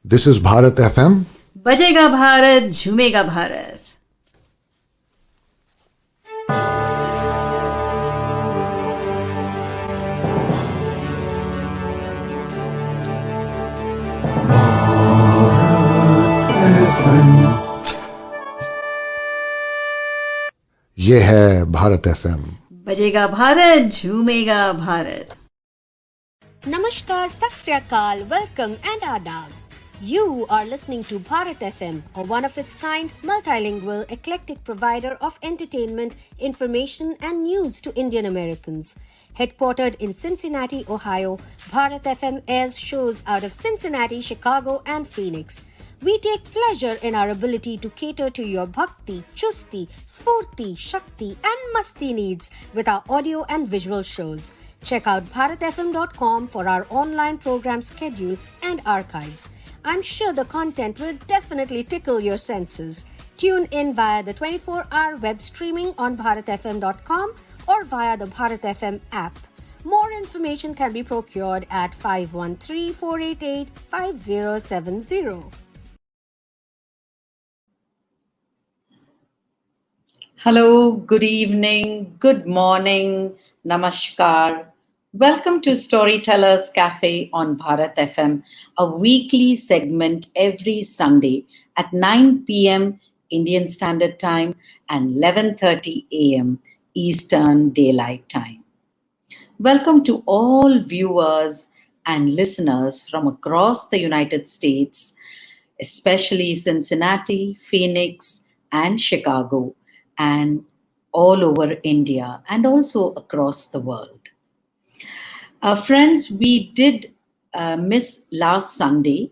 This is Bharat FM. बजेगा भारत झूमेगा भारत. ये है भारत FM. बजेगा Bharat झूमेगा Bharat. Namaskar, Sat Sri Akal, welcome and adab. You are listening to Bharat FM, a one-of-its-kind, multilingual, eclectic provider of entertainment, information and news to Indian Americans. Headquartered in Cincinnati, Ohio, Bharat FM airs shows out of Cincinnati, Chicago and Phoenix. We take pleasure in our ability to cater to your bhakti, chusti, sphurti, shakti and masti needs with our audio and visual shows. Check out bharatfm.com for our online program schedule and archives. I'm sure the content will definitely tickle your senses. Tune in via the 24-hour web streaming on bharatfm.com or via the Bharat FM app. More information can be procured at 513-488-5070. Hello, good evening, good morning, namaskar. Welcome to Storytellers Café on Bharat FM, a weekly segment every Sunday at 9 p.m. Indian Standard Time and 11:30 a.m. Eastern Daylight Time. Welcome to all viewers and listeners from across the United States, especially Cincinnati, Phoenix, and Chicago, and all over India and also across the world. Friends, we did miss last Sunday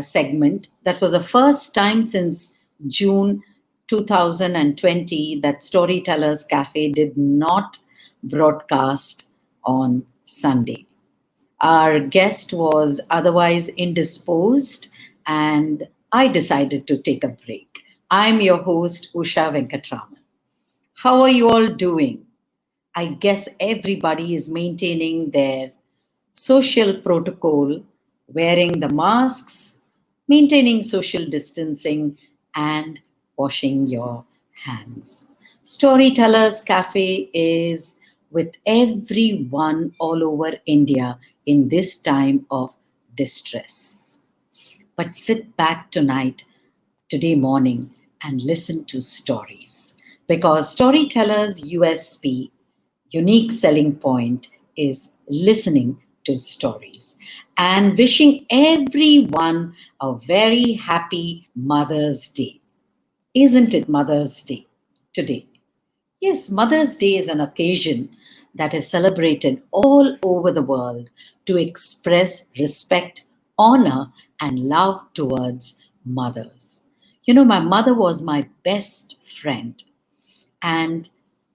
segment. That was the first time since June 2020 that Storytellers Cafe did not broadcast on Sunday. Our guest was otherwise indisposed and I decided to take a break. I'm your host, Usha Venkatraman. How are you all doing? I guess everybody is maintaining their social protocol, wearing the masks, maintaining social distancing, and washing your hands. Storytellers Cafe is with everyone all over India in this time of distress. But sit back today morning, and listen to stories. Because Storytellers' USP, unique selling point, is listening to stories. And wishing everyone a very happy Mother's Day. Isn't it Mother's Day today? Yes, Mother's Day is an occasion that is celebrated all over the world to express respect, honor, and love towards mothers. You know, my mother was my best friend, and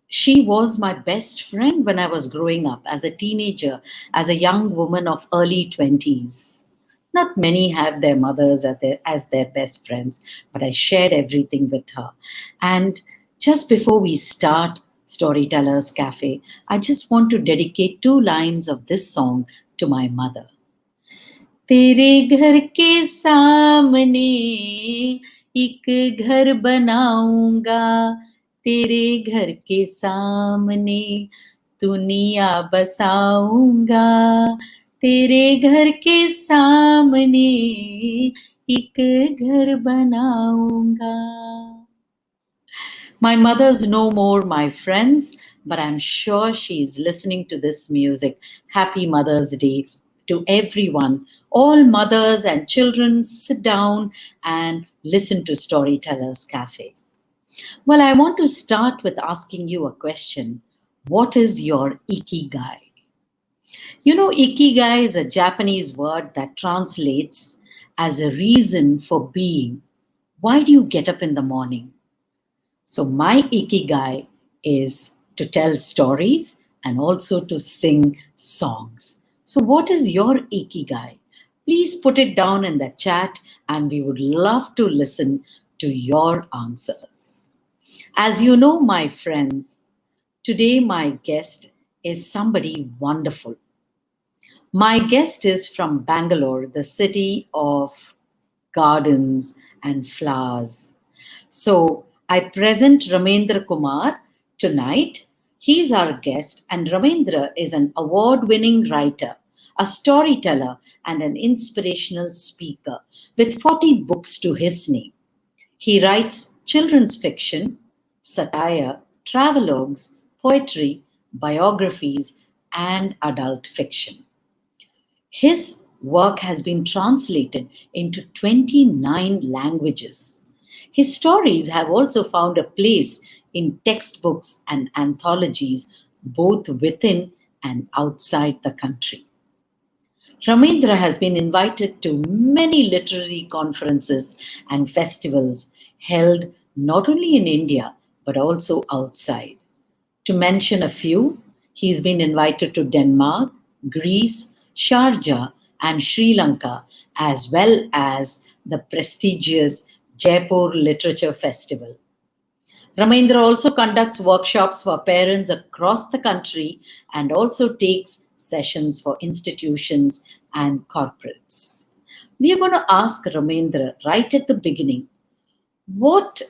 she was my best friend when I was growing up as a teenager, as a young woman of early 20s. Not many have their mothers as their best friends, but I shared everything with her. And just before we start Storytellers Cafe, I just want to dedicate 2 lines of this song to my mother. तेरे घर के सामने एक घर बनाऊंगा, तेरे घर के सामने दुनिया बसाऊंगा, तेरे घर के सामने एक घर बनाऊंगा. My mother's no more my friends, but I'm sure she's listening to this music. Happy Mother's Day to everyone. All mothers and children, sit down and listen to Storytellers Cafe. Well, I want to start with asking you a question. What is your Ikigai? You know, Ikigai is a Japanese word that translates as a reason for being. Why do you get up in the morning? So my Ikigai is to tell stories and also to sing songs. So what is your Ikigai? Please put it down in the chat and we would love to listen to your answers. As you know, my friends, today my guest is somebody wonderful. My guest is from Bangalore, the city of gardens, and flowers. So I present Ramendra Kumar tonight. He's our guest, and Ramendra is an award winning writer, a storyteller, and an inspirational speaker with 40 books to his name. He writes children's fiction, satire, travelogues, poetry, biographies, and adult fiction. His work has been translated into 29 languages. His stories have also found a place in textbooks and anthologies both within and outside the country. Ramendra has been invited to many literary conferences and festivals held not only in India but also outside. To mention a few, he's been invited to Denmark, Greece, Sharjah, and Sri Lanka, as well as the prestigious Jaipur Literature Festival. Ramendra also conducts workshops for parents across the country and also takes sessions for institutions and corporates. We are going to ask Ramendra right at the beginning what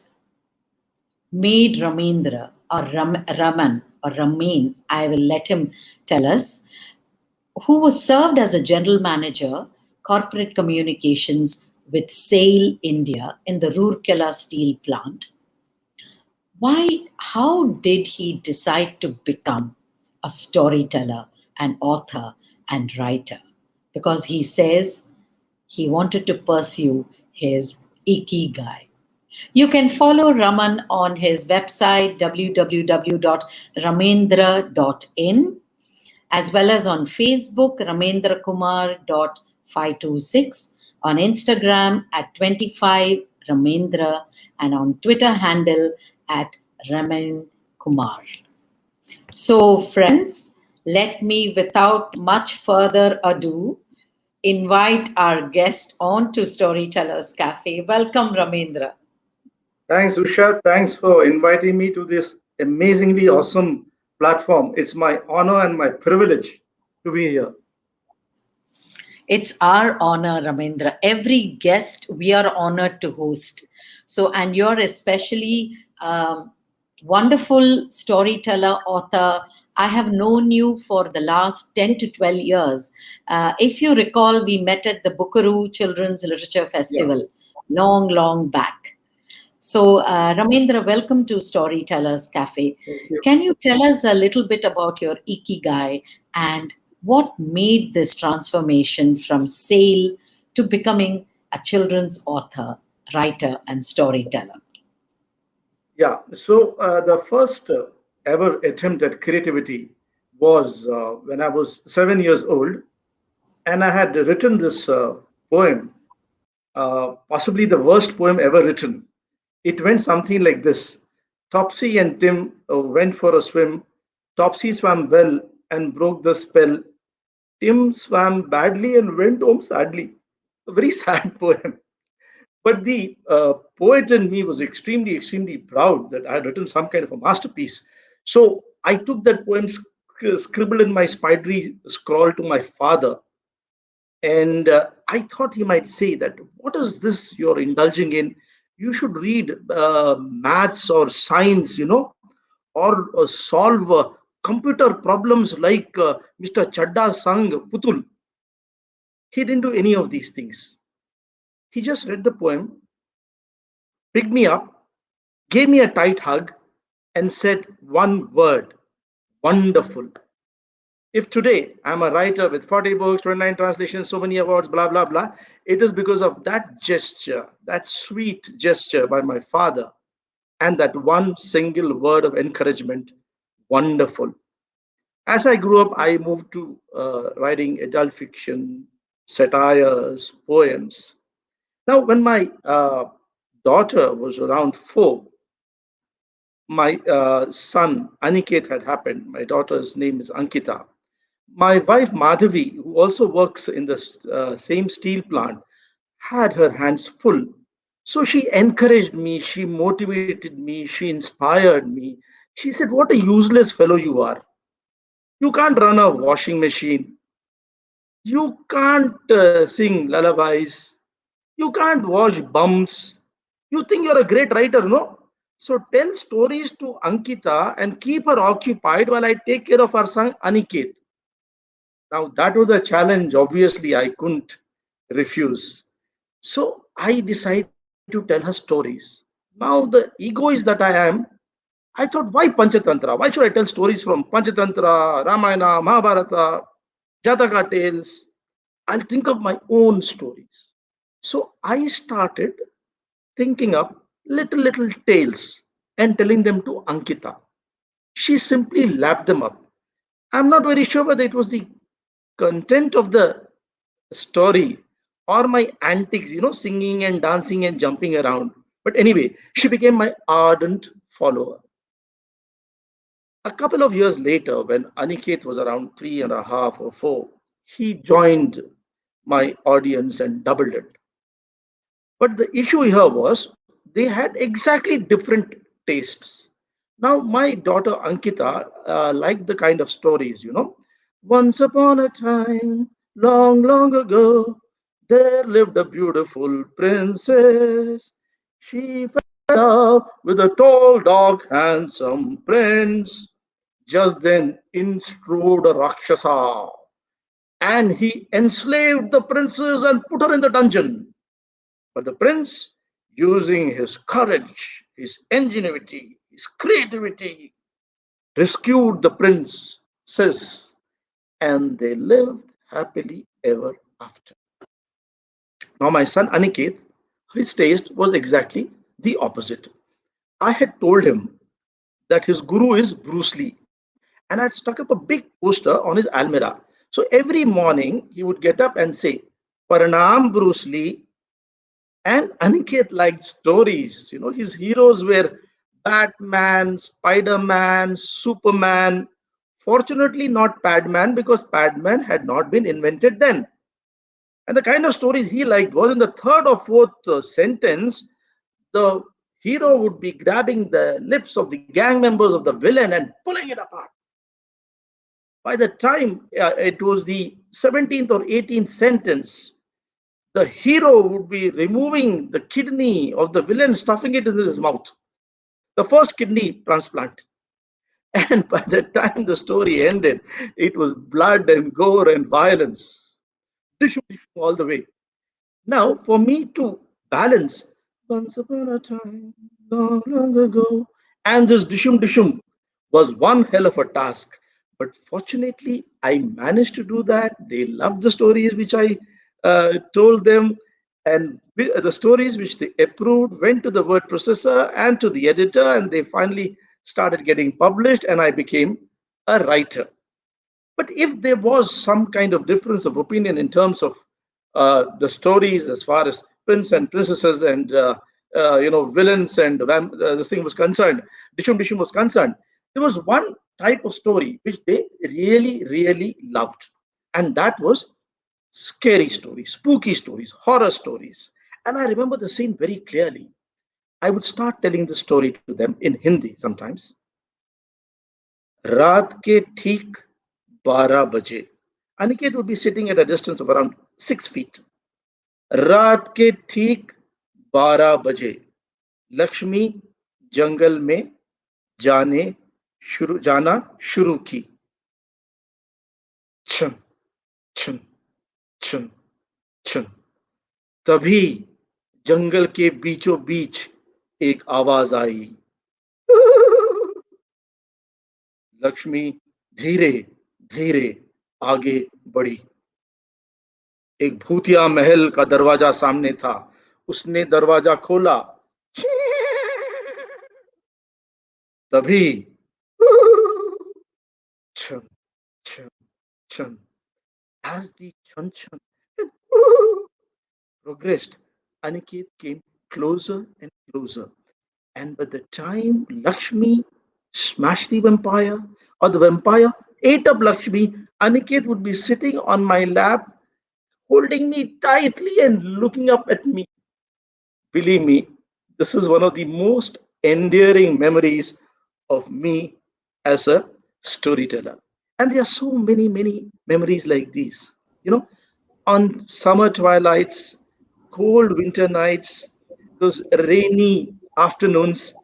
made Ramendra or Raman or Ramen, I will let him tell us, who was served as a general manager, corporate communications with SAIL India in the Rourkela Steel Plant. How did he decide to become a storyteller, an author, and writer? Because he says he wanted to pursue his Ikigai. You can follow Raman on his website www.ramendra.in, as well as on Facebook ramendrakumar.526, on Instagram at 25 Ramendra, and on Twitter handle at Ramen Kumar. So, friends, let me, without much further ado, invite our guest on to Storytellers Cafe. Welcome, Ramendra. Thanks, Usha. Thanks for inviting me to this amazingly awesome platform. It's my honor and my privilege to be here. It's our honor, Ramendra. Every guest we are honored to host. So, and you're especially wonderful storyteller, author. I have known you for the last 10 to 12 years. If you recall, we met at the Buckaroo Children's Literature Festival long, long back. So, Ramendra, welcome to Storytellers Cafe. Can you tell us a little bit about your Ikigai and what made this transformation from SAIL to becoming a children's author, writer, and storyteller? Yeah, so the first ever attempt at creativity was when I was 7 years old, and I had written this poem, possibly the worst poem ever written. It went something like this: Topsy and Tim went for a swim. Topsy swam well and broke the spell. Tim swam badly and went home sadly. A very sad poem. But the poet in me was extremely, extremely proud that I had written some kind of a masterpiece. So I took that poem, scribbled in my spidery scrawl to my father, and I thought he might say that, what is this you're indulging in? You should read maths or science, or solve computer problems like Mr. Chadda sang Putul. He didn't do any of these things. He just read the poem, picked me up, gave me a tight hug, and said one word: wonderful. If today I'm a writer with 40 books, 29 translations, so many awards, blah, blah, blah, it is because of that gesture, that sweet gesture by my father, and that one single word of encouragement: wonderful. As I grew up, I moved to writing adult fiction, satires, poems. Now, when my daughter was around 4, my son Aniket had happened. My daughter's name is Ankita. My wife Madhavi, who also works in the same steel plant, had her hands full. So she encouraged me, she motivated me, she inspired me. She said, "What a useless fellow you are. You can't run a washing machine. You can't sing lullabies. You can't wash bums. You think you're a great writer, no? So tell stories to Ankita and keep her occupied while I take care of our son Aniket. Now that was a challenge, obviously, I couldn't refuse. So I decided to tell her stories. Now the egoist that I am, I thought, why Panchatantra? Why should I tell stories from Panchatantra, Ramayana, Mahabharata, Jataka tales? I'll think of my own stories. So I started thinking up little tales and telling them to Ankita. She simply lapped them up. I'm not very sure whether it was the content of the story or my antics, singing and dancing and jumping around. But anyway, she became my ardent follower. A couple of years later, when Aniket was around 3.5 or 4, he joined my audience and doubled it. But the issue here was they had exactly different tastes. Now, my daughter Ankita liked the kind of stories. Once upon a time, long ago, there lived a beautiful princess. She fell in love with a tall, dark, handsome prince. Just then in strode a Rakshasa, and he enslaved the princess and put her in the dungeon. But the prince, using his courage, his ingenuity, his creativity, rescued the princess, and they lived happily ever after. Now, my son Aniket, his taste was exactly the opposite. I had told him that his guru is Bruce Lee, and I'd stuck up a big poster on his almirah. So every morning he would get up and say, Paranam Bruce Lee. And Aniket liked stories. His heroes were Batman, Spider Man, Superman. Fortunately, not Padman because Padman had not been invented then. And the kind of stories he liked was in the third or fourth sentence, the hero would be grabbing the lips of the gang members of the villain and pulling it apart. By the time it was the 17th or 18th sentence, the hero would be removing the kidney of the villain, stuffing it in his mouth. The first kidney transplant. And by the time the story ended, it was blood and gore and violence. Dishum, dishum all the way. Now, for me to balance once upon a time, long ago, and this dishum dishum was one hell of a task. But fortunately, I managed to do that. They loved the stories which I told them, and the stories which they approved went to the word processor and to the editor, and they finally started getting published, and I became a writer. But if there was some kind of difference of opinion in terms of the stories, as far as prince and princesses and villains and this thing was concerned, Dishum Dishum was concerned, there was one type of story which they really loved, and that was scary stories, spooky stories, horror stories. And I remember the scene very clearly. I would start telling the story to them in Hindi sometimes. रात के ठीक 12 बजे. Aniket would be sitting at a distance of around 6 feet. रात के ठीक 12 बजे लक्ष्मी जंगल में जाने जाना शुरू की. छन छन छन छन. तभी जंगल के बीचों बीच एक आवाज आई. लक्ष्मी धीरे धीरे आगे बढ़ी. एक भूतिया महल का दरवाजा सामने था. उसने दरवाजा खोला. तभी छन छन छन. As the chun chun progressed, Aniket came closer and closer. And by the time Lakshmi smashed the vampire, or the vampire ate up Lakshmi, Aniket would be sitting on my lap, holding me tightly and looking up at me. Believe me, this is one of the most endearing memories of me as a storyteller. And there are so many memories like these. On summer twilights, cold winter nights, those rainy afternoons,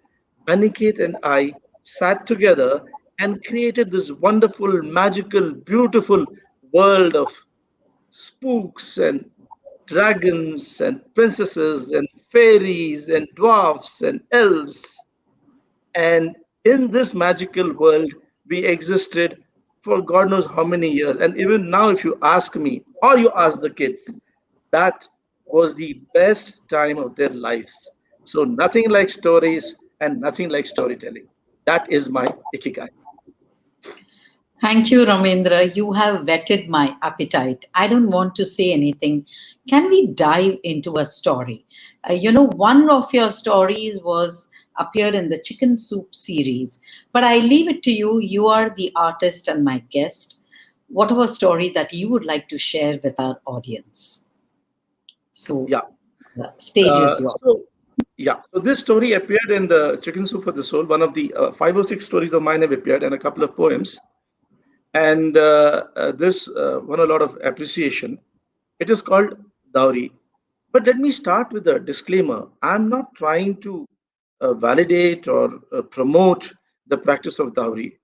Aniket and I sat together and created this wonderful, magical, beautiful world of spooks and dragons and princesses and fairies and dwarfs and elves. And in this magical world, we existed for God knows how many years. And even now, if you ask me or you ask the kids, that was the best time of their lives. So, nothing like stories and nothing like storytelling. That is my ikigai. Thank you, Ramendra. You have whetted my appetite. I don't want to say anything. Can we dive into a story? One of your stories was appeared in the Chicken Soup series, but I leave it to you. You are the artist and my guest. Whatever story that you would like to share with our audience. So, Yeah. the stage is yours. So this story appeared in the Chicken Soup for the Soul. One of the 5 or 6 stories of mine have appeared, and a couple of poems. And this won a lot of appreciation. It is called Dowry. But let me start with a disclaimer. I'm not trying to validate or promote the practice of dowry.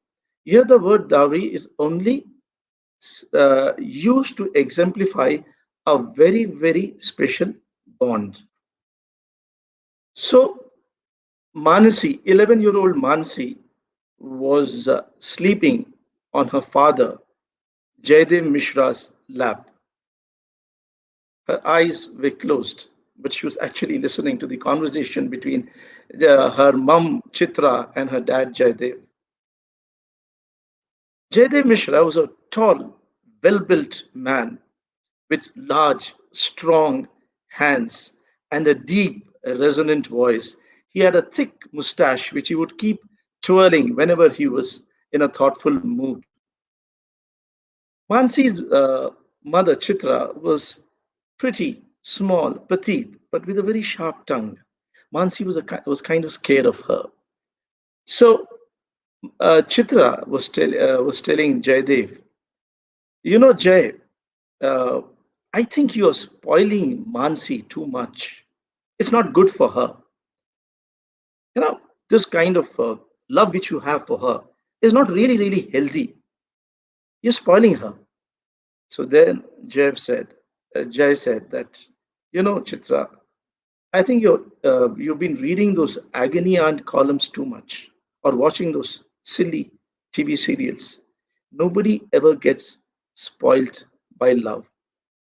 Here, the word dowry is only used to exemplify a very, very special bond. So, Manasi, 11-year-old Manasi, was sleeping on her father, Jaydev Mishra's lap. Her eyes were closed, but she was actually listening to the conversation between her mum Chitra and her dad Jaydev. Jaydev Mishra was a tall, well built man with large, strong hands and a deep, resonant voice. He had a thick mustache which he would keep twirling whenever he was in a thoughtful mood. Mansi's mother, Chitra, was pretty, small, petite, but with a very sharp tongue. Mansi was kind of scared of her. So Chitra was telling Jaydev, you know, Jay, uh, I think you are spoiling Mansi too much. It's not good for her. You know, this kind of love which you have for her is not really, really healthy. You're spoiling her. So then Jay said that, you know, Chitra, I think you've been reading those agony aunt columns too much, or watching those silly TV serials. Nobody ever gets spoiled by love.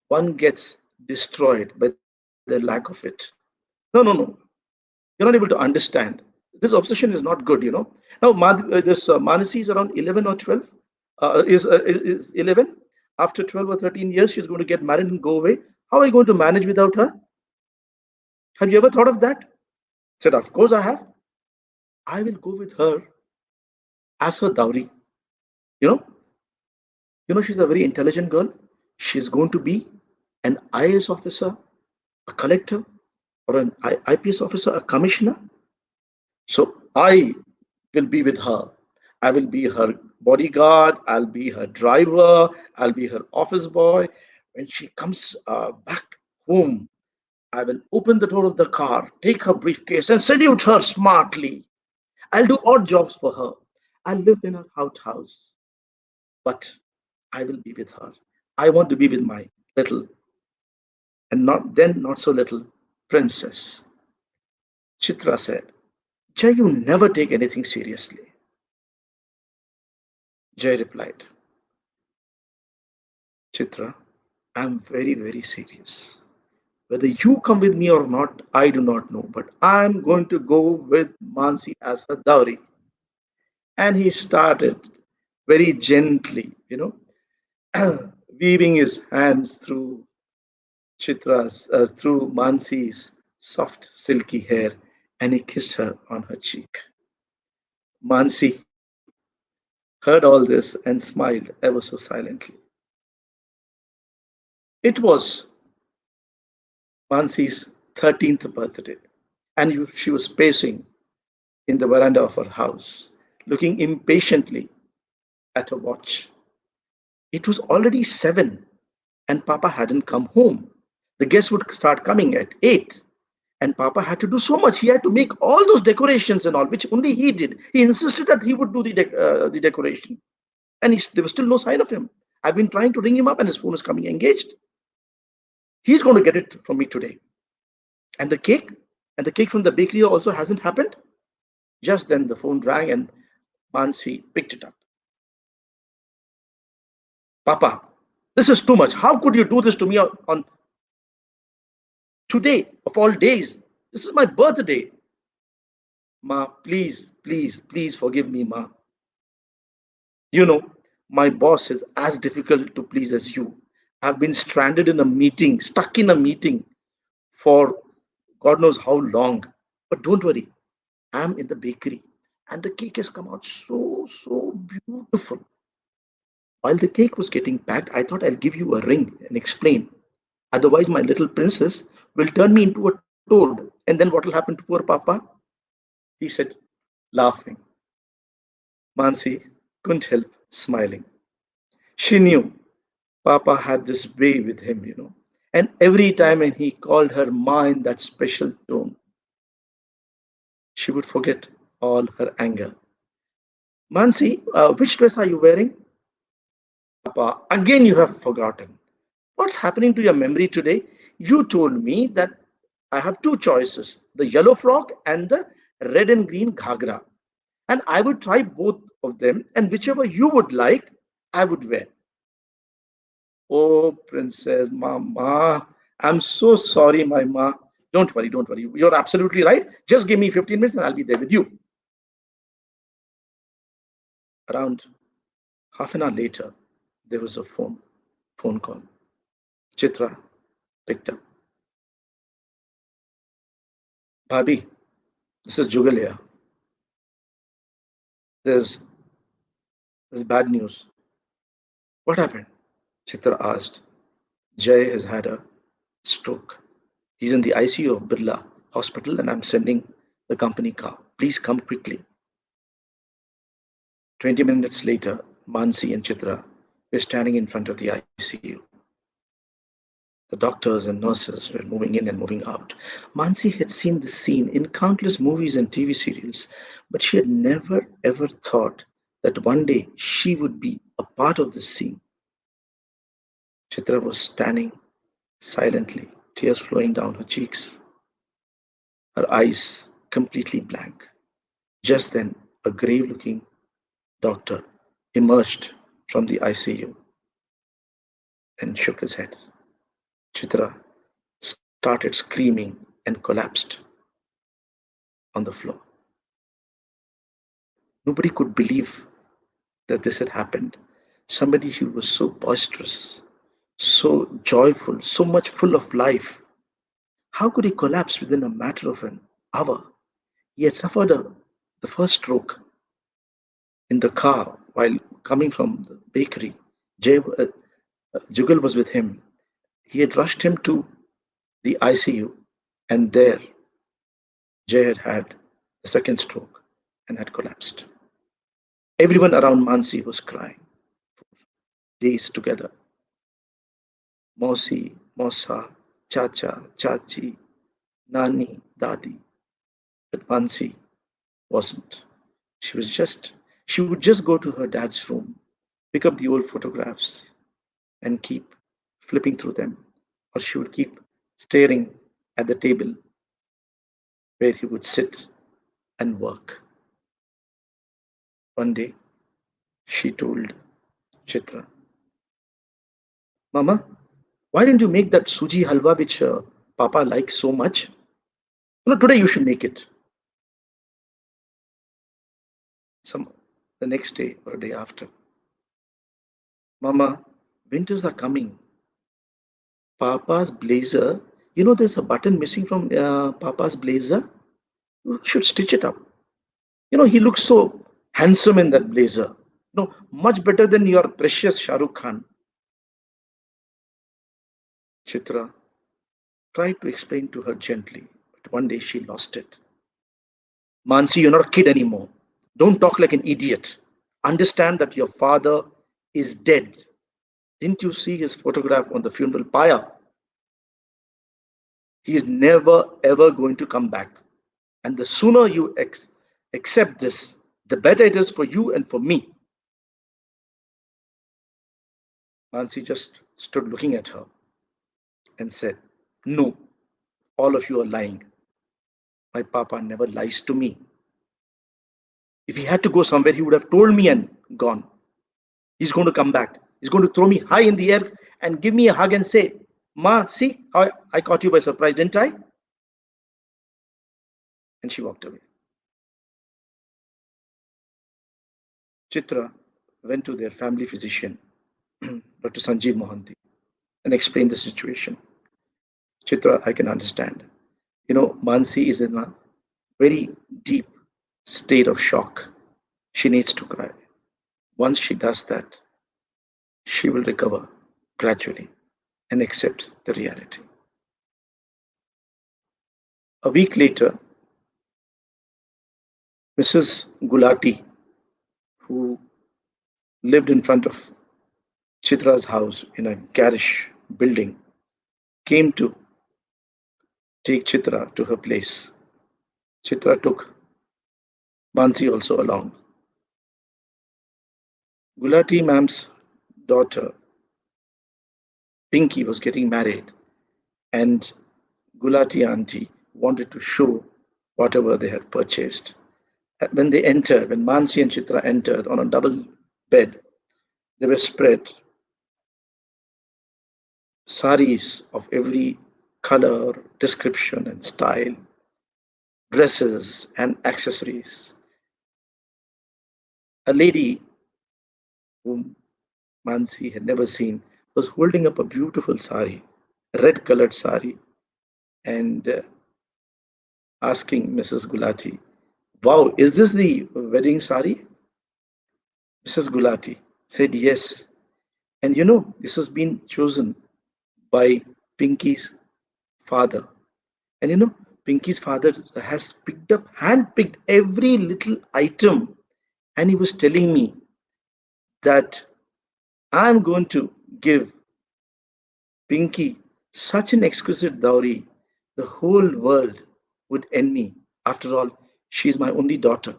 One gets destroyed by the lack of it. No. You're not able to understand. This obsession is not good. Now, this Manasi is around 11 or 12. Is 11. After 12 or 13 years, she's going to get married and go away. How are you going to manage without her? Have you ever thought of that? Said, of course I have. I will go with her as her dowry. You know, she's a very intelligent girl. She's going to be an IAS officer, a collector, or an IPS officer, a commissioner. So I will be with her. I will be her bodyguard. I'll be her driver. I'll be her office boy. When she comes back home, I will open the door of the car, take her briefcase, and salute her smartly. I'll do odd jobs for her. I'll live in her outhouse, but I will be with her. I want to be with my little and not so little princess. Chitra said, Jay, you never take anything seriously. Jay replied, Chitra, I'm very, very serious. Whether you come with me or not, I do not know, but I'm going to go with Mansi as her dowry. And he started very gently, weaving his hands through through Mansi's soft, silky hair, and he kissed her on her cheek. Mansi heard all this and smiled ever so silently. It was Mansi's 13th birthday, and she was pacing in the veranda of her house, looking impatiently at her watch. It was already 7, and Papa hadn't come home. The guests would start coming at 8. And Papa had to do so much. He had to make all those decorations and all, which only he did. He insisted that he would do the decoration. And there was still no sign of him. I've been trying to ring him up and his phone is coming engaged. He's going to get it from me today. And the cake? And the cake from the bakery also hasn't happened. Just then the phone rang and Mansi picked it up. Papa, this is too much. How could you do this to me on today of all days? This is my birthday. Ma, please, please, please forgive me, Ma. You know, my boss is as difficult to please as you. I've been stranded in a meeting, stuck in a meeting for God knows how long. But don't worry, I'm in the bakery and the cake has come out so beautiful. While the cake was getting packed, I thought I'll give you a ring and explain. Otherwise, my little princess will turn me into a toad. And then what will happen to poor Papa? He said, laughing. Mansi couldn't help smiling. She knew Papa had this way with him. And every time when he called her Ma in that special tone, she would forget all her anger. Mansi, which dress are you wearing? Papa, again you have forgotten. What's happening to your memory today? You told me that I have two choices, the yellow frock and the red and green ghagra. And I would try both of them, and whichever you would like, I would wear. Oh, Princess Mama, I'm so sorry, my ma. Don't worry, don't worry. You're absolutely right. Just give me 15 minutes and I'll be there with you. Around half an hour later, there was a phone call. Chitra picked up. Bhabhi, this is Jugal here. There's bad news. What happened? Chitra asked. Jay has had a stroke. He's in the ICU of Birla Hospital and I'm sending the company car. Please come quickly. 20 minutes later, Mansi and Chitra were standing in front of the ICU. The doctors and nurses were moving in and moving out. Mansi had seen this scene in countless movies and TV serials, but she had never ever thought that one day she would be a part of this scene. Chitra was standing silently, tears flowing down her cheeks, her eyes completely blank. Just then, a grave looking doctor emerged from the ICU and shook his head. Chitra started screaming and collapsed on the floor. Nobody could believe that this had happened. Somebody who was so boisterous, so joyful, so much full of life. How could he collapse within a matter of an hour? He had suffered the first stroke in the car while coming from the bakery. Jugal was with him. He had rushed him to the ICU, and there Jay had had the second stroke and had collapsed. Everyone around Mansi was crying for days together. Mausi, Mausa, Chacha, Chachi, Nani, Dadi. But Mansi wasn't. She would just go to her dad's room, pick up the old photographs, and keep flipping through them. Or she would keep staring at the table where he would sit and work. One day, she told Chitra, Mama, why didn't you make that suji halwa which Papa likes so much? Today you should make it. The next day or a day after. Mama, winters are coming. Papa's blazer, there's a button missing from Papa's blazer. You should stitch it up. He looks so handsome in that blazer. Much better than your precious Shah Rukh Khan. Chitra tried to explain to her gently, but one day she lost it. Mansi, you're not a kid anymore. Don't talk like an idiot. Understand that your father is dead. Didn't you see his photograph on the funeral pyre? He is never ever going to come back. And the sooner you accept this, the better it is for you and for me. Mansi just stood looking at her and said, "No, all of you are lying. My papa never lies to me. If he had to go somewhere, he would have told me and gone. He's going to come back. He's going to throw me high in the air and give me a hug and say, 'Ma, see how I caught you by surprise, didn't I?'" And she walked away. Chitra went to their family physician, Dr. Sanjeev Mohanty, and explained the situation. "Chitra, I can understand. Mansi is in a very deep state of shock. She needs to cry. Once she does that, she will recover gradually and accept the reality." A week later, Mrs. Gulati, who lived in front of Chitra's house in a garish building, came to take Chitra to her place. Chitra took Mansi also along. Gulati ma'am's daughter, Pinky, was getting married, and Gulati auntie wanted to show whatever they had purchased. When Mansi and Chitra entered on a double bed, they were spread saris of every color, description, and style, dresses and accessories. A lady whom Mansi had never seen was holding up a beautiful sari, red colored sari, and asking Mrs. Gulati, "Wow, is this the wedding sari?" Mrs. Gulati said, "Yes. And this has been chosen by Pinky's father. And Pinky's father has handpicked every little item. And he was telling me that I'm going to give Pinky such an exquisite dowry, the whole world would envy. After all, she's my only daughter."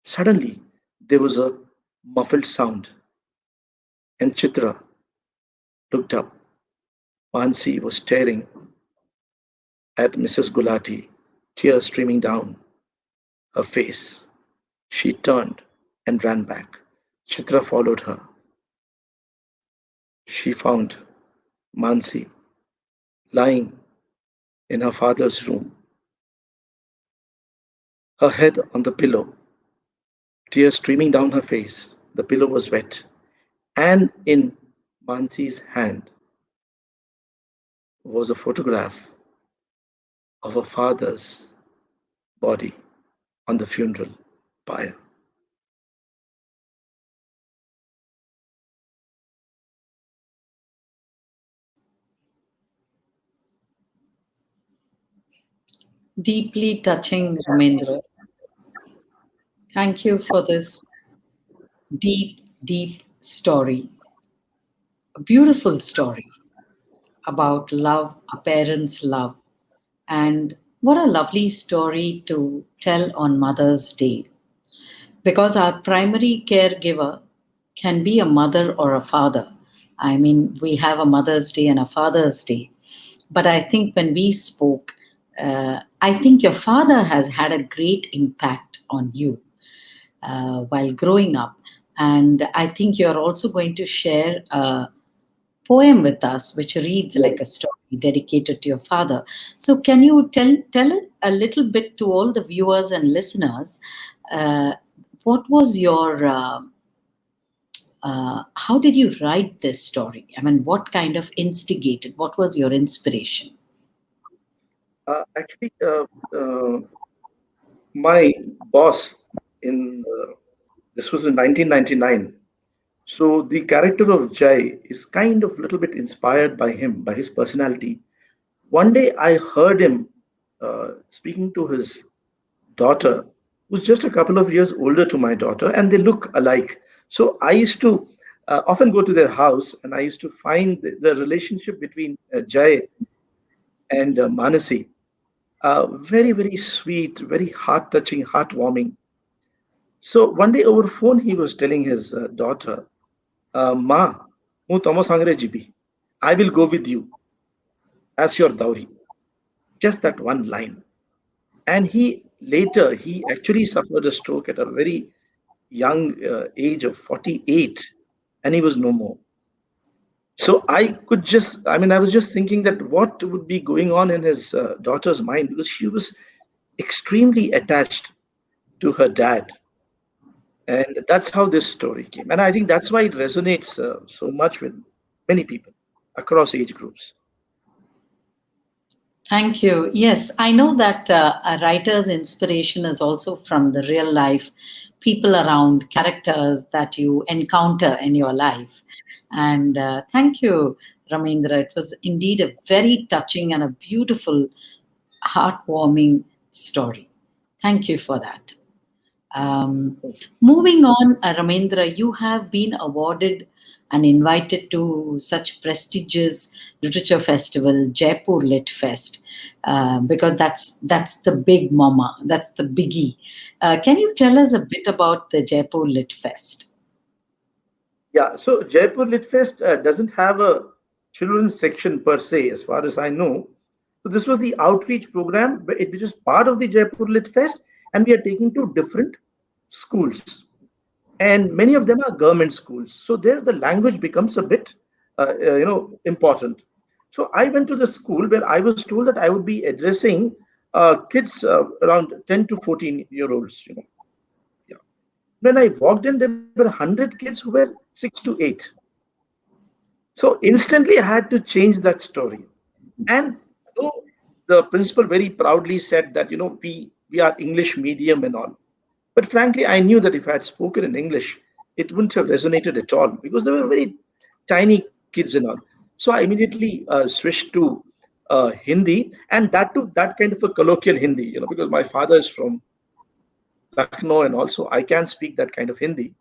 Suddenly, there was a muffled sound, and Chitra looked up. Mansi was staring at Mrs. Gulati, tears streaming down her face. She turned and ran back. Chitra followed her. She found Mansi lying in her father's room, her head on the pillow, tears streaming down her face. The pillow was wet, and in Mansi's hand was a photograph of her father's body on the funeral pyre. Deeply touching, Ramendra. Thank you for this deep, deep story. A beautiful story about love, a parent's love. And what a lovely story to tell on Mother's Day. Because our primary caregiver can be a mother or a father. I mean, we have a Mother's Day and a Father's Day. But I think when we spoke, I think your father has had a great impact on you while growing up. And I think you're also going to share a poem with us, which reads like a story dedicated to your father. So, can you tell a little bit to all the viewers and listeners? Uh, what was your how did you write this story? I mean, what kind of instigated? What was your inspiration? Actually, my boss in this was in 1999. So the character of Jai is kind of a little bit inspired by him, by his personality. One day I heard him speaking to his daughter, who's just a couple of years older to my daughter, and they look alike. So I used to often go to their house, and I used to find the relationship between Jai and Manasi. Very, very sweet, very heart touching, heartwarming. So one day over phone, he was telling his daughter, Ma, હું તમો સાંગરે GB. I will go with you as your dowry. Just that one line. And he actually suffered a stroke at a very young age of 48, and he was no more. So I was just thinking that what would be going on in his daughter's mind, because she was extremely attached to her dad. And that's how this story came. And I think that's why it resonates so much with many people across age groups. Thank you. Yes, I know that a writer's inspiration is also from the real life people around, characters that you encounter in your life. And thank you, Ramendra. It was indeed a very touching and a beautiful, heartwarming story. Thank you for that. Moving on, Ramendra, you have been awarded and invited to such prestigious literature festival, Jaipur Lit Fest, because that's the big mama, that's the biggie. Can you tell us a bit about the Jaipur Lit Fest? Yeah, so Jaipur Lit Fest doesn't have a children's section per se, as far as I know. So this was the outreach program, which is part of the Jaipur Lit Fest, and we are taking to different schools, and many of them are government schools. So there, the language becomes a bit, important. So I went to the school where I was told that I would be addressing kids around 10 to 14-year-olds. Yeah. When I walked in, there were 100 kids who were 6 to 8. So instantly, I had to change that story. And though the principal very proudly said that we are English medium and all, but frankly, I knew that if I had spoken in English, it wouldn't have resonated at all, because they were very tiny kids and all. So I immediately switched to Hindi, and that kind of a colloquial Hindi, because my father is from Lucknow, and also I can speak that kind of Hindi.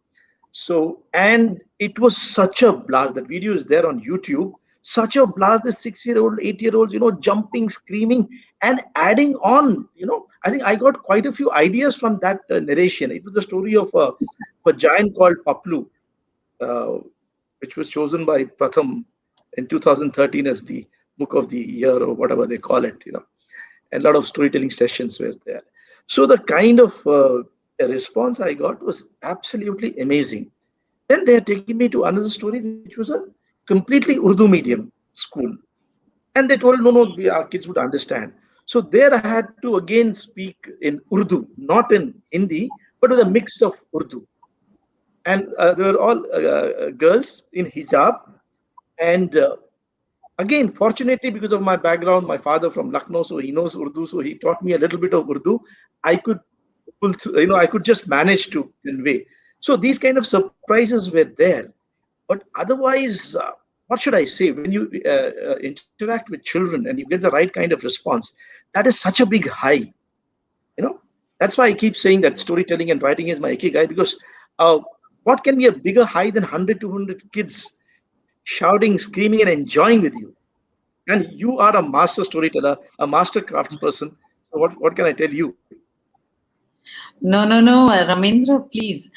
So, and it was such a blast. That video is there on YouTube. Such a blast. The 6-year-old, 8-year-olds, jumping, screaming, and adding on. I think I got quite a few ideas from that narration. It was the story of a giant called Paplu, uh, which was chosen by Pratham in 2013 as the book of the year, or whatever they call it. And a lot of storytelling sessions were there. So the kind of response I got was absolutely amazing. Then they had taken me to another story, which was a completely Urdu medium school. And they told, no, our kids would understand. So there I had to again speak in Urdu, not in Hindi, but with a mix of Urdu. And they were all girls in hijab. And again, fortunately, because of my background, my father from Lucknow, so he knows Urdu, so he taught me a little bit of Urdu. I could just manage to convey. So these kind of surprises were there. But otherwise, what should I say? When you interact with children and you get the right kind of response, that is such a big high. That's why I keep saying that storytelling and writing is my Ikigai, because what can be a bigger high than 100, 200 kids shouting, screaming, and enjoying with you? And you are a master storyteller, a master craftsperson. So what can I tell you? No, Ramendra, please.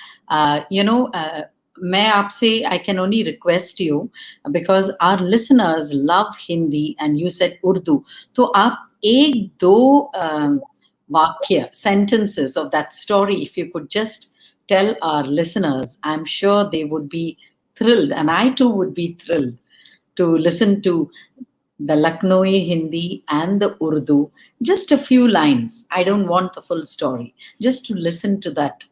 मैं आपसे, I can only request you, because our listeners love Hindi and you said Urdu. तो आप एक दो वाक्य, sentences of that story, if you could just tell our listeners, I'm sure they would be thrilled, and I too would be thrilled to listen to the Lucknowi Hindi and the Urdu, just a few lines. I don't want the full story, just to listen to that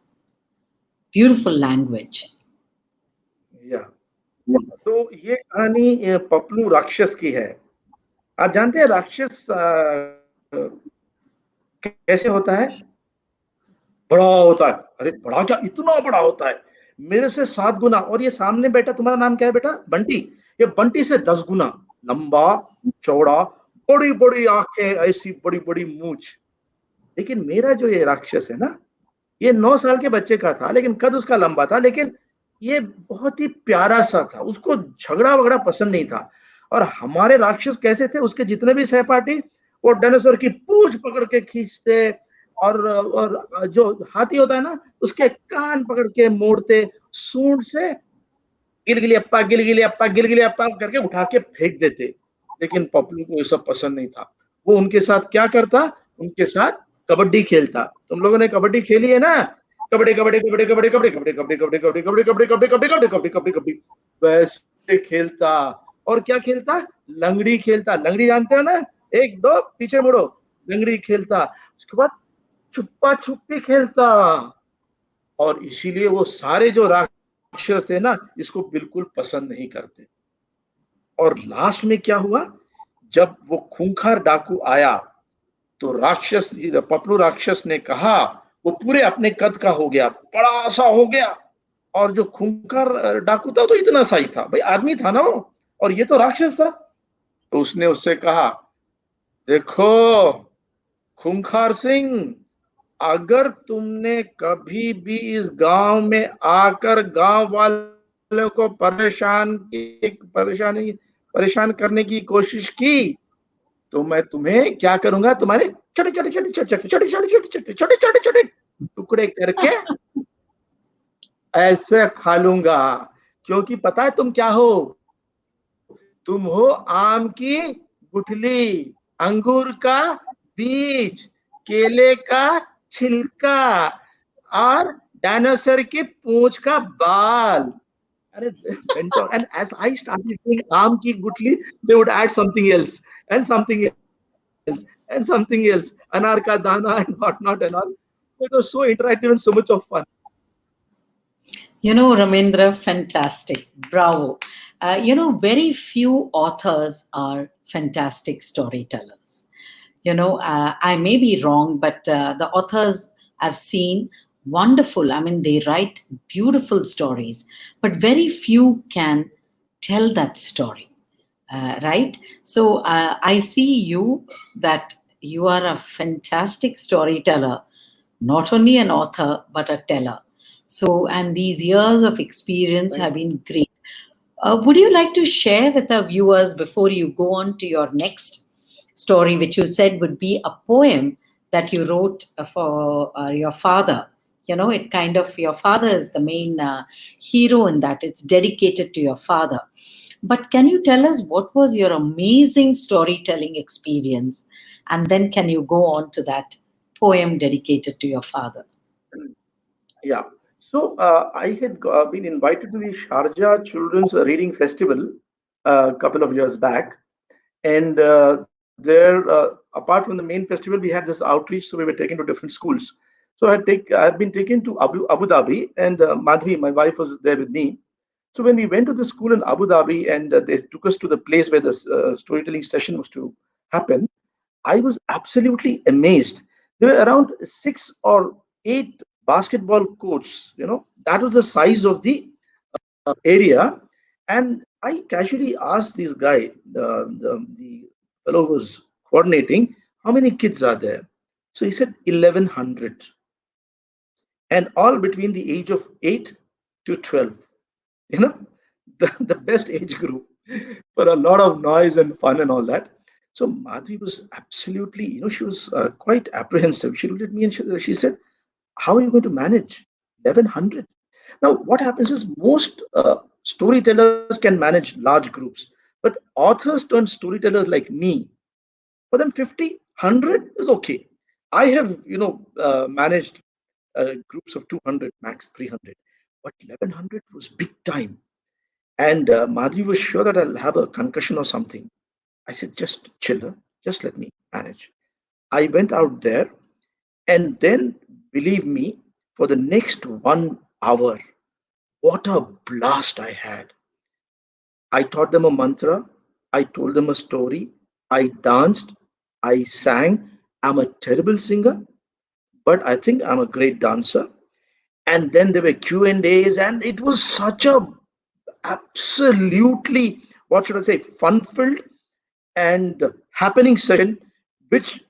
beautiful language. Yeah. तो ये कहानी पपलू राक्षस की है. आप जानते हैं राक्षस कैसे होता है? बड़ा होता है. अरे बड़ा क्या, इतना बड़ा होता है, मेरे से 7 गुना. और ये सामने बेटा, तुम्हारा नाम क्या है बेटा? बंटी. ये बंटी से 10 गुना लंबा, चौड़ा, बड़ी बड़ी आंखें, ऐसी बड़ी बड़ी मूछ. लेकिन मेरा जो ये राक्षस है ना, ये 9 साल के बच्चे का था, लेकिन कद उसका लंबा था, लेकिन ये बहुत ही प्यारा सा था. उसको झगड़ा वगड़ा पसंद नहीं था. और हमारे राक्षस कैसे थे, उसके जितने भी सहपाठी, वो डायनासोर की पूंछ पकड़ के खींचते, और जो हाथी होता है ना, उसके कान पकड़ के मोड़ते, सूंड से गिलगिलियप्पा गिलगिलियप्पा गिलगिलियप्पा करके उठा के फेंक देते। लेकिन पप्पू को ये सब पसंद नहीं था। वो उनके साथ क्या करता, उनके साथ कबड्डी खेलता। तुम लोगों ने कबड्डी खेली है ना, कबड्डी कबड्डी कबड्डी कबड्डी कबड्डी कबड्डी कबड्डी कबड्डी कबड्डी कबड्डी कबड्डी कबड्डी कबड्डी कबड्डी कबड्डी कबड्डी, वैसे खेलता। और क्या खेलता, लंगड़ी खेलता। लंगड़ी जानते हो ना, एक दो पीछे मुड़ो, लंगड़ी खेलता। उसके बाद छुपा छुपी खेलता। और इसीलिए वो सारे जो राक्षस थे ना, इसको बिल्कुल पसंद नहीं करते। और लास्ट में क्या हुआ, जब वो खूंखार डाकू आया, तो राक्षस, पपलू राक्षस ने कहा, वो पूरे अपने कद का हो गया, बड़ा सा हो गया। और जो खूंखार डाकू था तो इतना सा ही था, भाई आदमी था ना वो, और ये तो राक्षस था। तो उसने उससे कहा, देखो खूंखार सिंह, अगर तुमने कभी भी इस गांव में आकर गांव वालों को परेशान करने की कोशिश की, तो मैं तुम्हें क्या करूंगा, तुम्हारे छोटे छोटे छोटे छोटे छोटे छोटे छोटे छोटे छोटे छोटे छोटे टुकड़े करके ऐसे खा लूंगा। क्योंकि पता है तुम क्या हो, तुम हो आम की गुठली, अंगूर का बीज, केले का छिलका, और डायनासोर की पूंछ का बाल। अरे went on. And as I started saying आम की गुठली, they would add something else and something else and something else, अनार का दाना and whatnot and all. It was so interactive and so much of fun. Ramendra, fantastic. Bravo. Very few authors are fantastic storytellers. I may be wrong, but the authors I've seen, wonderful. I mean, they write beautiful stories, but very few can tell that story. Right? So I see you that you are a fantastic storyteller, not only an author, but a teller. So, and these years of experience have been great. Would you like to share with our viewers before you go on to your next story, which you said would be a poem that you wrote for your father? It kind of, your father is the main hero in that. It's dedicated to your father. But can you tell us what was your amazing storytelling experience? And then can you go on to that poem dedicated to your father? Yeah. So I had been invited to the Sharjah Children's Reading Festival a couple of years back. And there, apart from the main festival, we had this outreach. So we were taken to different schools. So I've been taken to Abu Dhabi, and Madhvi, my wife, was there with me. So when we went to the school in Abu Dhabi, and they took us to the place where the storytelling session was to happen, I was absolutely amazed. There were around 6 or 8 basketball courts. That was the size of the area. And I casually asked this guy, the fellow who was coordinating, how many kids are there? So he said 1100, and all between the age of 8 to 12. You know, the best age group for a lot of noise and fun and all that. So Madhvi was absolutely, she was quite apprehensive. She looked at me and she said, how are you going to manage 1100? Now, what happens is most storytellers can manage large groups, but authors turned storytellers like me, for them 50, 100 is okay. I have, managed groups of 200, max 300, but 1100 was big time. And Madhvi was sure that I'll have a concussion or something. I said, just chill, just let me manage. I went out there, and then, believe me, for the next 1 hour, what a blast I had. I taught them a mantra, I told them a story, I danced, I sang. I'm a terrible singer, but I think I'm a great dancer. And then there were Q&As, and it was such a absolutely, what should I say, fun filled and happening session, which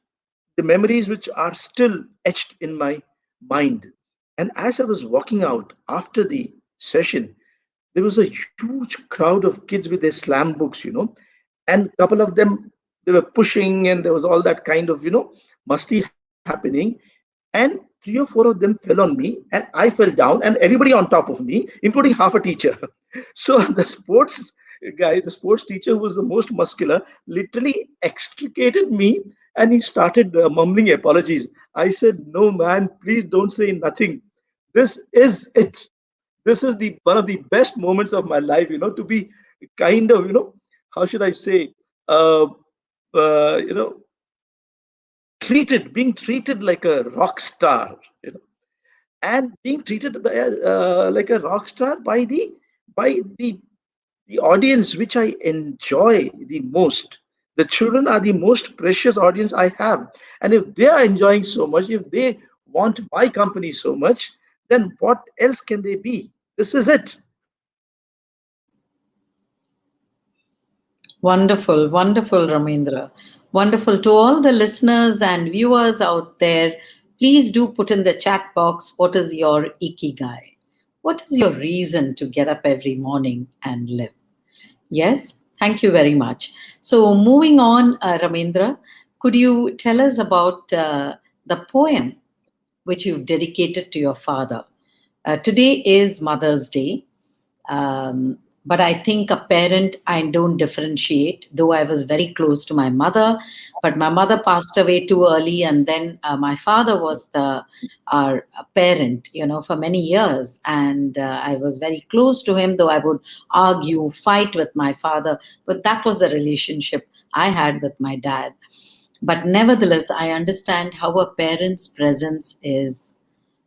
the memories which are still etched in my mind. And as I was walking out after the session, there was a huge crowd of kids with their slam books, and couple of them, they were pushing, and there was all that kind of musty happening, and three or four of them fell on me, and I fell down, and everybody on top of me, including half a teacher. So the sports teacher, who was the most muscular, literally extricated me, and he started mumbling apologies. I said, "No, man, please don't say nothing. This is it. This is the one of the best moments of my life. To be kind of, how should I say, uh, uh, you know, being treated like a rock star, and being treated like a rock star by the audience which I enjoy the most. The children are the most precious audience I have. And if they are enjoying so much, if they want my company so much, then what else can they be? This is it. Wonderful, wonderful, Ramendra. Wonderful. To all the listeners and viewers out there, please do put in the chat box what is your Ikigai? What is your reason to get up every morning and live? Yes, thank you very much. So, moving on, Ramendra, could you tell us about the poem which you dedicated to your father? Today is Mother's Day. Um, but I think a parent, I don't differentiate, though I was very close to my mother, but my mother passed away too early. And then my father was our parent, for many years. And I was very close to him, though I would argue, fight with my father. But that was the relationship I had with my dad. But nevertheless, I understand how a parent's presence is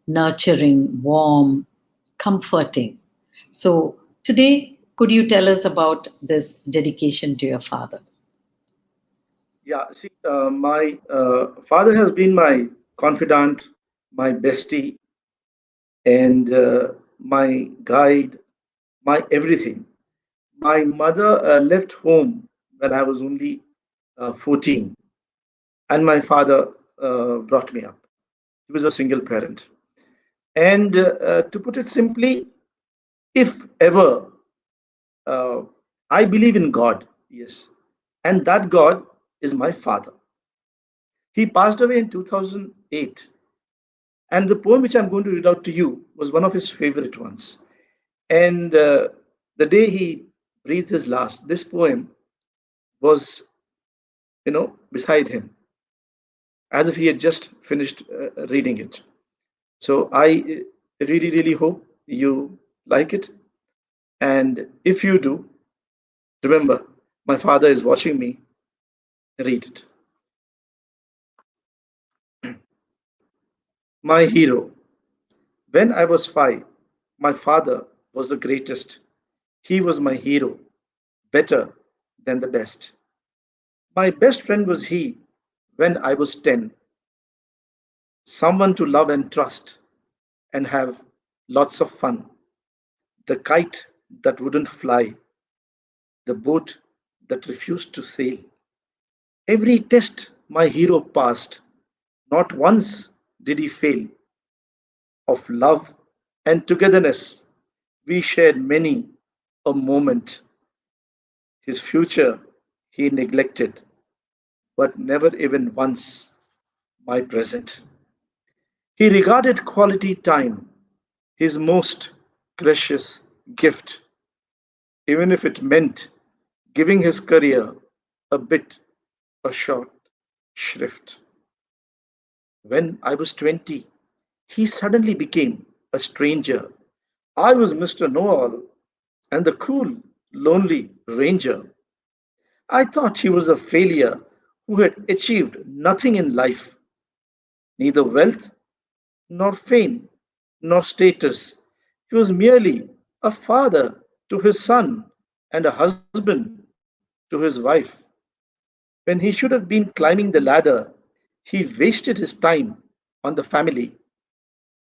nurturing, warm, comforting. So, today, could you tell us about this dedication to your father? Yeah, see, my father has been my confidant, my bestie, and my guide, my everything. My mother left home when I was only 14, and my father brought me up. He was a single parent. And to put it simply, if ever uh, I believe in God, yes, and that God is my father. He passed away in 2008. And the poem which I'm going to read out to you was one of his favorite ones. And the day he breathed his last, this poem was, beside him, as if he had just finished reading it. So I really, really hope you like it. And if you do, remember, my father is watching me. Read it. My hero. When I was 5, my father was the greatest. He was my hero, better than the best. My best friend was he when I was 10, someone to love and trust and have lots of fun. The kite that wouldn't fly, the boat that refused to sail. Every test my hero passed, not once did he fail. Of love and togetherness, we shared many a moment. His future he neglected, but never even once my present. He regarded quality time his most precious gift, even if it meant giving his career a bit a short shrift. When I was 20, he suddenly became a stranger. I was Mr. Know All and the cool, lonely ranger. I thought he was a failure who had achieved nothing in life, neither wealth, nor fame, nor status. He was merely a father to his son and a husband to his wife. When he should have been climbing the ladder, he wasted his time on the family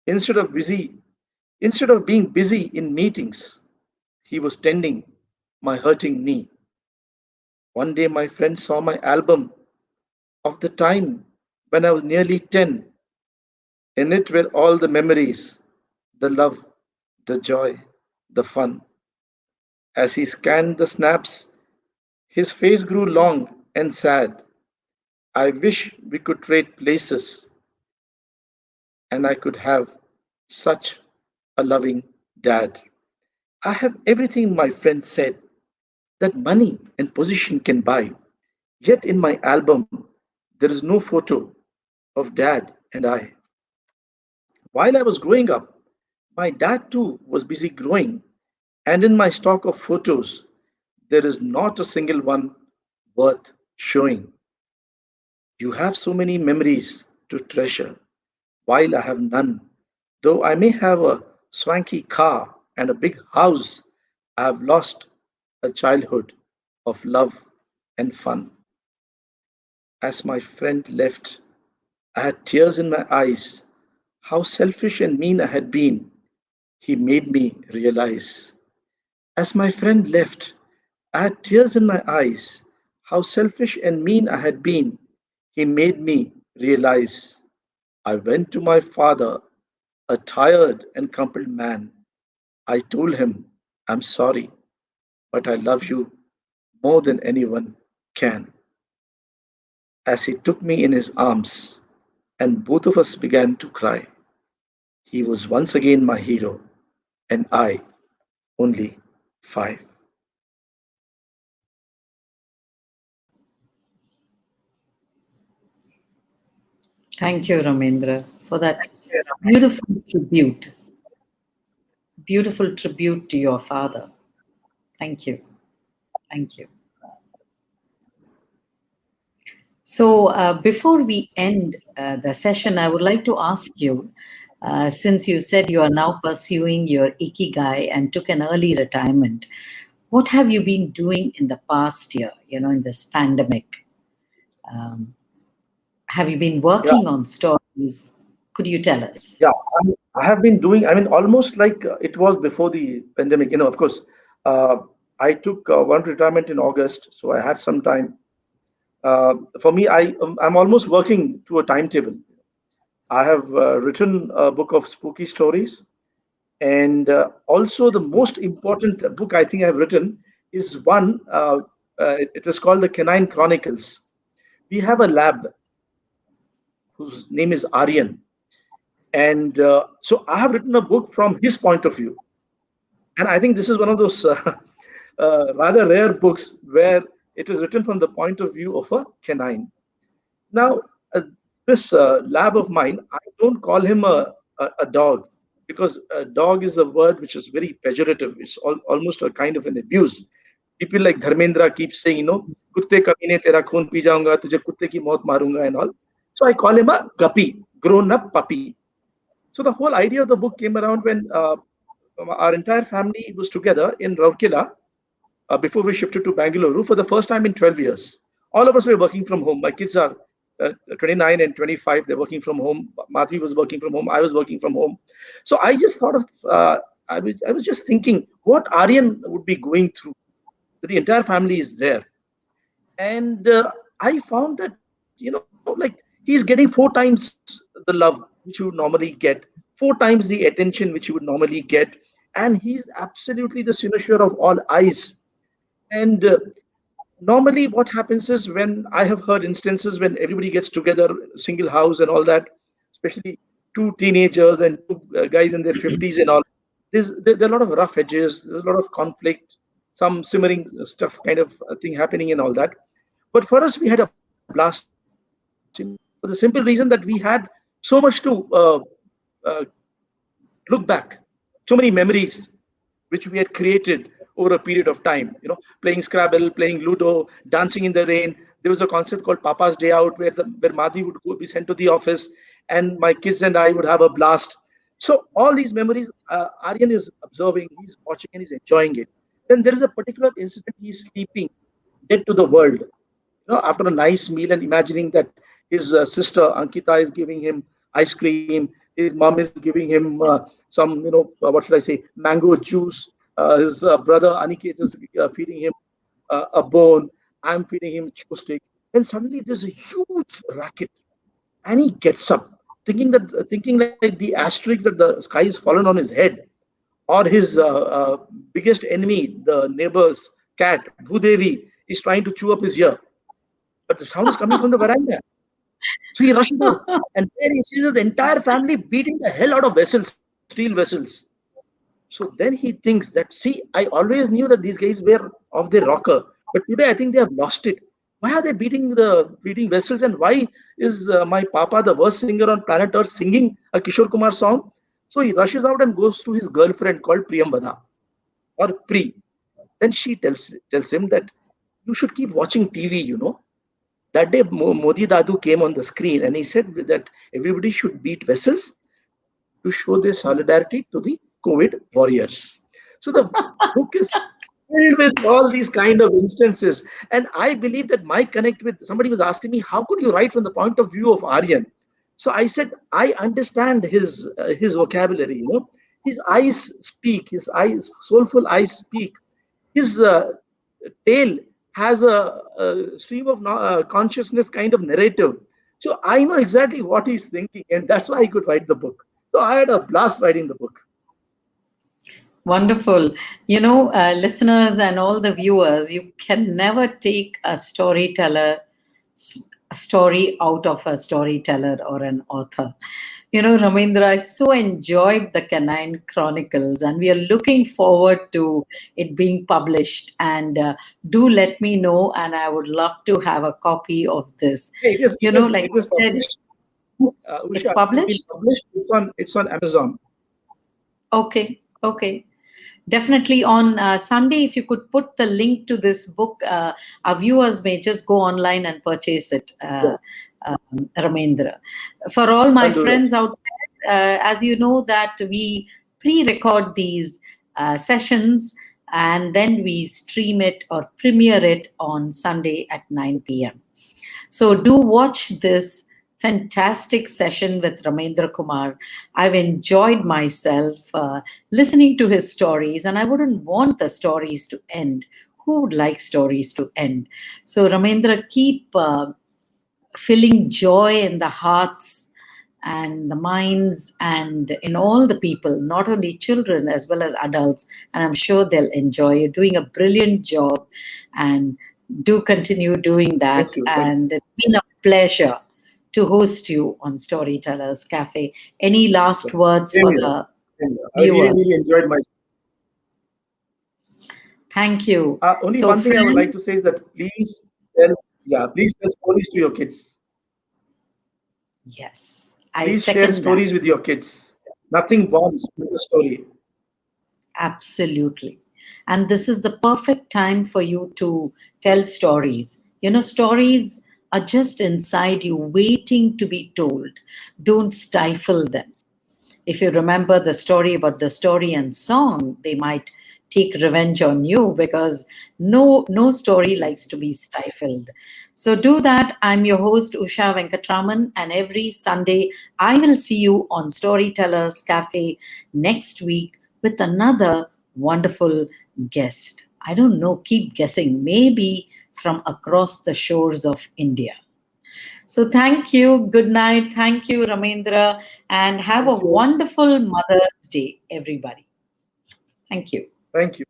instead of busy instead of being busy in meetings. He was tending my hurting knee. One day my friend saw my album of the time when I was nearly 10. In it were all the memories, the love, the joy, the fun. As he scanned the snaps, His face grew long and sad. I wish we could trade places and I could have such a loving dad. I have everything my friend said that money and position can buy. Yet in my album, there is no photo of dad and I. While I was growing up, my dad too was busy growing, and in my stock of photos, there is not a single one worth showing. You have so many memories to treasure, while I have none. Though I may have a swanky car and a big house, I have lost a childhood of love and fun. As my friend left, I had tears in my eyes. How selfish and mean I had been, he made me realize. As my friend left, I had tears in my eyes. How selfish and mean I had been, he made me realize. I went to my father, a tired and crumpled man. I told him, I'm sorry, but I love you more than anyone can. As he took me in his arms, and both of us began to cry. He was once again my hero, and I only five. Thank you, Ramendra, for that beautiful tribute, beautiful tribute to your father. Thank you. Thank you. So, before we end the session, I would like to ask you, since you said you are now pursuing your Ikigai and took an early retirement, what have you been doing in the past year, in this pandemic? Um, have you been Yeah, working on stories? Could you tell us? yeah. I have been doing. I mean, almost like it was before the pandemic. Of course, uh, I took one retirement in August, so I had some time. For me, I'm almost working to a timetable. I have written a book of spooky stories, and also the most important book I think I've written is one. It is called the Canine Chronicles. We have a lab whose name is Aryan, and so I have written a book from his point of view, and I think this is one of those rather rare books where it is written from the point of view of a canine. Now, this lab of mine, I don't call him a dog because a dog is a word which is very pejorative. It's almost a kind of an abuse. People like Dharmendra keep saying, kutte kamine tera khoon pee jaunga, tujhe kutte ki maut marunga and all. So I call him a guppy, grown up puppy. So the whole idea of the book came around when our entire family was together in Rourkela before we shifted to Bangalore for the first time in 12 years. All of us were working from home. My kids are 29 and 25. They're working from home. Madhvi was working from home. I was working from home. So I just thought of, I was just thinking what Aryan would be going through. The entire family is there. And I found that, like he's getting four times the love which you would normally get, four times the attention which you would normally get. And he's absolutely the cynosure of all eyes. And normally what happens is when I have heard instances when everybody gets together, single house and all that, especially two teenagers and two guys in their 50s and all, there are a lot of rough edges, there's a lot of conflict, some simmering stuff kind of thing happening and all that. But for us, we had a blast, for the simple reason that we had so much to uh, look back, so many memories which we had created over a period of time. Playing Scrabble, playing Ludo, dancing in the rain. There was a concept called Papa's Day Out, where Madhi would be sent to the office, and my kids and I would have a blast. So all these memories, Aryan is observing, he's watching, and he's enjoying it. Then there is a particular incident. He's sleeping, dead to the world. After a nice meal, and imagining that his sister Ankita is giving him ice cream, his mom is giving him some, what should I say, mango juice. His brother Aniket is feeding him a bone. I'm feeding him chopstick. And suddenly there's a huge racket, and he gets up, thinking like the asterisk that the sky is fallen on his head, or his biggest enemy, the neighbor's cat, Bhudevi, He's trying to chew up his ear, but the sound is coming from the veranda. So he rushes out, and there he sees the entire family beating the hell out of vessels, steel vessels. So then he thinks that, see, I always knew that these guys were off their rocker, but today I think they have lost it. Why are they beating vessels, and why is my papa, the worst singer on planet Earth, singing a Kishore Kumar song? So he rushes out and goes to his girlfriend called Priyambada or Pri. Then she tells him that you should keep watching TV. That day Modi Dadu came on the screen and he said that everybody should beat vessels to show their solidarity to the COVID warriors. So the book is filled with all these kind of instances. And I believe that my connect with somebody was asking me, how could you write from the point of view of Aryan? So I said, I understand his vocabulary. His eyes speak, his eyes, soulful eyes speak. His tale has a stream of consciousness kind of narrative. So I know exactly what he's thinking, and that's why I could write the book. So I had a blast writing the book. Wonderful. Listeners and all the viewers, you can never take a storyteller, a story out of a storyteller or an author. Ramendra, I so enjoyed the Canine Chronicles, and we are looking forward to it being published. And do let me know, and I would love to have a copy of this. It is published. It's published? It's on Amazon. Okay. Definitely on Sunday, if you could put the link to this book, our viewers may just go online and purchase it, Ramendra. For all my friends out there, as you know that we pre-record these sessions and then we stream it or premiere it on Sunday at 9 p.m. So do watch this fantastic session with Ramendra Kumar. I've enjoyed myself listening to his stories, and I wouldn't want the stories to end. Who would like stories to end? So Ramendra, keep filling joy in the hearts and the minds and in all the people, not only children as well as adults. And I'm sure they'll enjoy. You're doing a brilliant job, and do continue doing that. Thank you. And it's been a pleasure to host you on Storytellers Cafe. Any last words for the viewers? I really enjoyed myself. Thank you. Only one thing I would like to say is that please tell stories to your kids. Yes, Please share stories with your kids. Nothing bonds with a story. Absolutely. And this is the perfect time for you to tell stories. Stories are just inside you, waiting to be told. Don't stifle them. If you remember the story about the story and song, they might take revenge on you, because no story likes to be stifled. So do that. I'm your host, Usha Venkatraman, and every Sunday I will see you on Storytellers Cafe next week with another wonderful guest. I don't know, keep guessing, maybe from across the shores of India. So thank you. Good night. Thank you, Ramendra, and have a wonderful Mother's Day, everybody. Thank you. Thank you.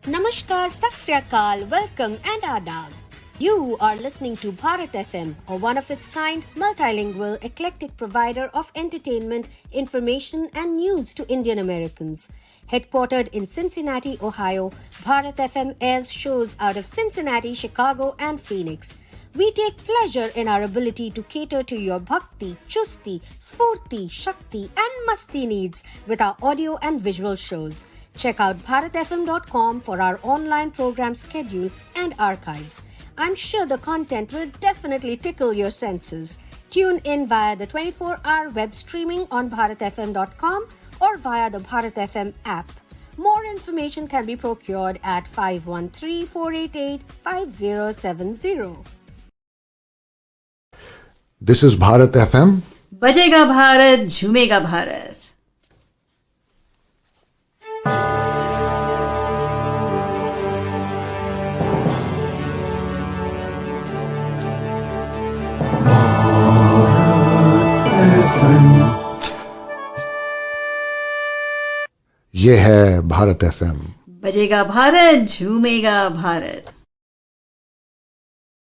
Namaskar, Sat Sri Akal, welcome and adab. You are listening to Bharat FM, a one-of-its-kind, multilingual, eclectic provider of entertainment, information and news to Indian Americans. Headquartered in Cincinnati, Ohio, Bharat FM airs shows out of Cincinnati, Chicago and Phoenix. We take pleasure in our ability to cater to your bhakti, chusti, sfurti, shakti and masti needs with our audio and visual shows. Check out bharatfm.com for our online program schedule and archives. I'm sure the content will definitely tickle your senses. Tune in via the 24-hour web streaming on bharatfm.com or via the Bharat FM app. More information can be procured at 513-488-5070. This is Bharat FM. बजेगा भारत, झूमेगा भारत. ये है Bharat FM. बजेगा भारत झूमेगा भारत.